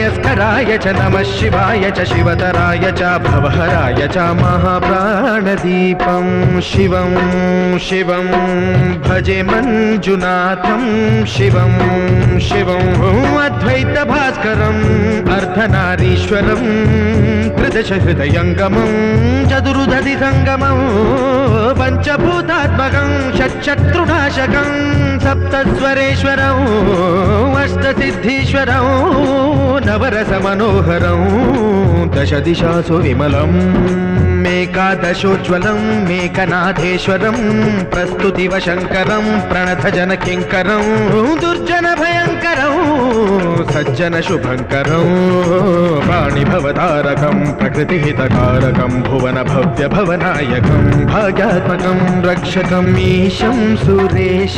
भास्कराय च नमः शिवाय च शिवतराय च भवहराय च महाप्राणदीपं शिवं शिवं भजे मञ्जुनाथं शिवं शिवं अद्वैत भास्करम् अर्धनारीश्वरं त्रिदश हृदयङ्गमं चतुर्दधि संगमं पंचभूतात्मकं षट्शत्रुनाशकं सप्तस्वरेश्वरं अष्टसिद्धीश्वरं नवरसमनोहरं दशदिशासु विमलं मेकादशोज्ज्वलं मेकनाथेश्वरं प्रस्तुतिवशङ्करं प्रणतजनकिङ्करं दुर्जनभयङ्करं सज्जनशुभङ्करं वाणिभवतारकं प्रकृतिहितकारकं भुवनभव्यभवनायकं भाग्यात्मकं रक्षकम् ईशं सुरेश